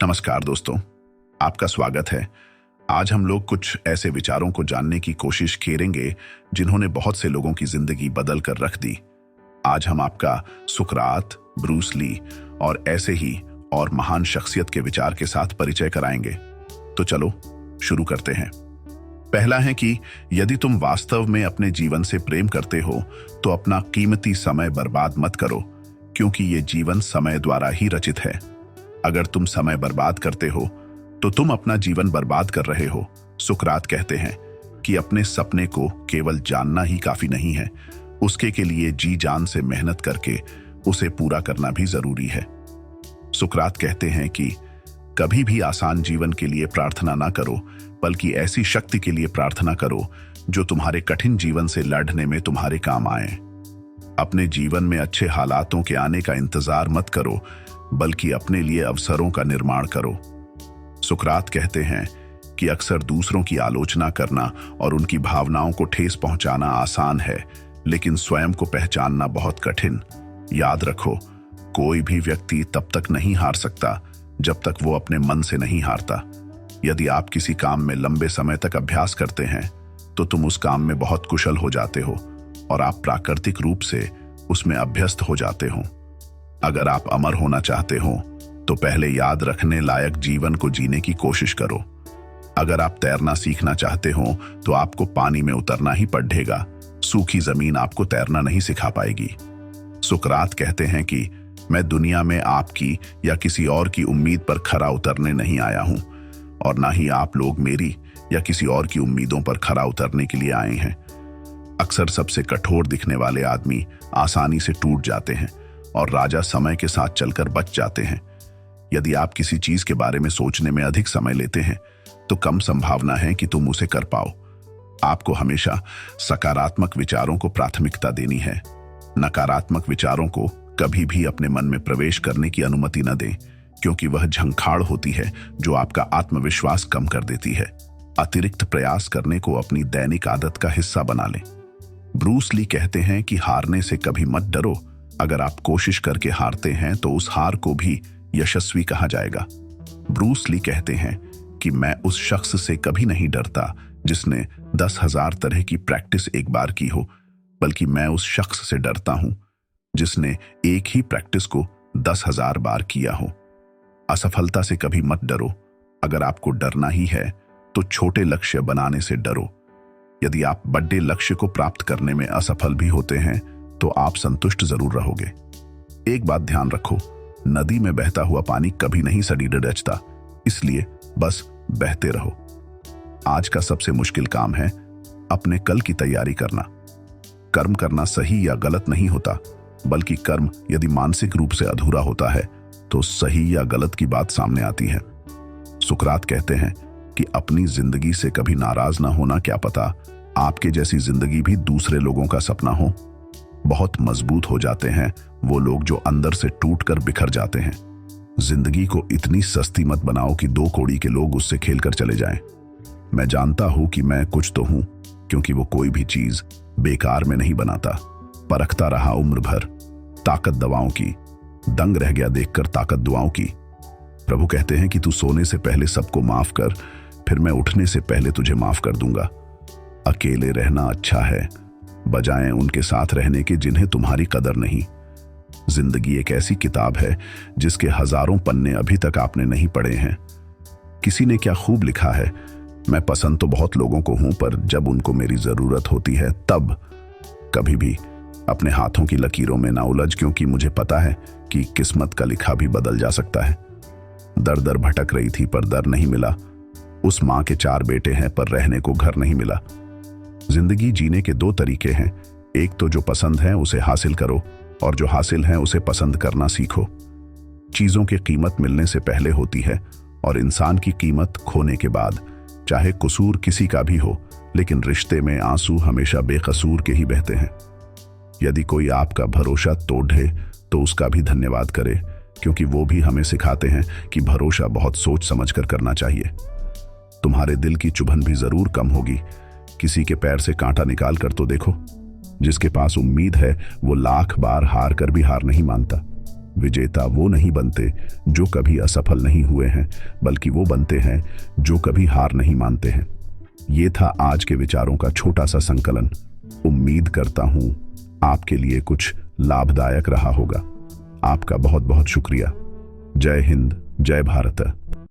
नमस्कार दोस्तों, आपका स्वागत है। आज हम लोग कुछ ऐसे विचारों को जानने की कोशिश करेंगे जिन्होंने बहुत से लोगों की जिंदगी बदल कर रख दी। आज हम आपका सुकरात, ब्रूस ली और ऐसे ही और महान शख्सियत के विचार के साथ परिचय कराएंगे। तो चलो शुरू करते हैं। पहला है कि यदि तुम वास्तव में अपने जीवन से प्रेम करते हो तो अपना कीमती समय बर्बाद मत करो, क्योंकि ये जीवन समय द्वारा ही रचित है। अगर तुम समय बर्बाद करते हो तो तुम अपना जीवन बर्बाद कर रहे हो। सुकरात कहते हैं कि अपने सपने को केवल जानना ही काफी नहीं है, उसके के लिए जी जान से मेहनत करके उसे पूरा करना भी जरूरी है। सुकरात कहते हैं कि कभी भी आसान जीवन के लिए प्रार्थना ना करो, बल्कि ऐसी शक्ति के लिए प्रार्थना करो जो तुम्हारे कठिन जीवन से लड़ने में तुम्हारे काम आए। अपने जीवन में अच्छे हालातों के आने का इंतजार मत करो, बल्कि अपने लिए अवसरों का निर्माण करो। सुकरात कहते हैं कि अक्सर दूसरों की आलोचना करना और उनकी भावनाओं को ठेस पहुंचाना आसान है, लेकिन स्वयं को पहचानना बहुत कठिन। याद रखो, कोई भी व्यक्ति तब तक नहीं हार सकता जब तक वो अपने मन से नहीं हारता। यदि आप किसी काम में लंबे समय तक अभ्यास करते हैं तो तुम उस काम में बहुत कुशल हो जाते हो और आप प्राकृतिक रूप से उसमें अभ्यस्त हो जाते हो। अगर आप अमर होना चाहते हो तो पहले याद रखने लायक जीवन को जीने की कोशिश करो। अगर आप तैरना सीखना चाहते हो तो आपको पानी में उतरना ही पड़ेगा, सूखी जमीन आपको तैरना नहीं सिखा पाएगी। सुकरात कहते हैं कि मैं दुनिया में आपकी या किसी और की उम्मीद पर खरा उतरने नहीं आया हूं, और ना ही आप लोग मेरी या किसी और की उम्मीदों पर खरा उतरने के लिए आए हैं। अक्सर सबसे कठोर दिखने वाले आदमी आसानी से टूट जाते हैं और राजा समय के साथ चलकर बच जाते हैं। यदि आप किसी चीज के बारे में सोचने में अधिक समय लेते हैं तो कम संभावना है कि तुम उसे कर पाओ। आपको हमेशा सकारात्मक विचारों को प्राथमिकता देनी है। नकारात्मक विचारों को कभी भी अपने मन में प्रवेश करने की अनुमति न दें, क्योंकि वह झंखाड़ होती है जो आपका आत्मविश्वास कम कर देती है। अतिरिक्त प्रयास करने को अपनी दैनिक आदत का हिस्सा बना लें। ब्रूस ली कहते हैं कि हारने से कभी मत डरो। अगर आप कोशिश करके हारते हैं तो उस हार को भी यशस्वी कहा जाएगा। ब्रूस ली कहते हैं कि मैं उस शख्स से कभी नहीं डरता जिसने 10,000 तरह की प्रैक्टिस एक बार की हो, बल्कि मैं उस शख्स से डरता हूं जिसने एक ही प्रैक्टिस को 10,000 बार किया हो। असफलता से कभी मत डरो। अगर आपको डरना ही है तो छोटे लक्ष्य बनाने से डरो। यदि आप बड़े लक्ष्य को प्राप्त करने में असफल भी होते हैं तो आप संतुष्ट जरूर रहोगे। एक बात ध्यान रखो, नदी में बहता हुआ पानी कभी नहीं सडीड डचता, इसलिए बस बहते रहो। आज का सबसे मुश्किल काम है अपने कल की तैयारी करना। कर्म करना सही या गलत नहीं होता, बल्कि कर्म यदि मानसिक रूप से अधूरा होता है तो सही या गलत की बात सामने आती है। सुकरात कहते हैं कि अपनी जिंदगी से कभी नाराज ना होना, क्या पता आपके जैसी जिंदगी भी दूसरे लोगों का सपना हो। बहुत मजबूत हो जाते हैं वो लोग जो अंदर से टूटकर बिखर जाते हैं। जिंदगी को इतनी सस्ती मत बनाओ कि 2 कौड़ी के लोग उससे खेलकर चले जाएं। मैं जानता हूं कि मैं कुछ तो हूं, क्योंकि वो कोई भी चीज बेकार में नहीं बनाता। परखता रहा उम्र भर, ताकत दवाओं की, दंग रह गया देखकर ताकत दुआओं की। प्रभु कहते हैं कि तू सोने से पहले सबको माफ कर, फिर मैं उठने से पहले तुझे माफ कर दूंगा। अकेले रहना अच्छा है, बजाय उनके साथ रहने के जिन्हें तुम्हारी कदर नहीं। जिंदगी एक ऐसी किताब है जिसके हजारों पन्ने अभी तक आपने नहीं पढ़े हैं। किसी ने क्या खूब लिखा है, मैं पसंद तो बहुत लोगों को हूं, पर जब उनको मेरी जरूरत होती है तब। कभी भी अपने हाथों की लकीरों में ना उलझ, क्योंकि मुझे पता है कि किस्मत का लिखा भी बदल जा सकता है। दर दर भटक रही थी पर दर नहीं मिला। उस माँ के 4 बेटे हैं पर रहने को घर नहीं मिला। जिंदगी जीने के 2 तरीके हैं, एक तो जो पसंद है उसे हासिल करो, और जो हासिल है उसे पसंद करना सीखो। चीजों की कीमत मिलने से पहले होती है और इंसान की कीमत खोने के बाद। चाहे कसूर किसी का भी हो, लेकिन रिश्ते में आंसू हमेशा बेकसूर के ही बहते हैं। यदि कोई आपका भरोसा तोड़े तो उसका भी धन्यवाद करे, क्योंकि वो भी हमें सिखाते हैं कि भरोसा बहुत सोच समझकर करना चाहिए। तुम्हारे दिल की चुभन भी जरूर कम होगी। किसी के पैर से कांटा निकाल कर तो देखो। जिसके पास उम्मीद है वो लाख बार हार कर भी हार नहीं मानता। विजेता वो नहीं बनते जो कभी असफल नहीं हुए हैं, बल्कि वो बनते हैं जो कभी हार नहीं मानते हैं। ये था आज के विचारों का छोटा सा संकलन। उम्मीद करता हूं आपके लिए कुछ लाभदायक रहा होगा। आपका बहुत बहुत शुक्रिया। जय हिंद, जय भारत।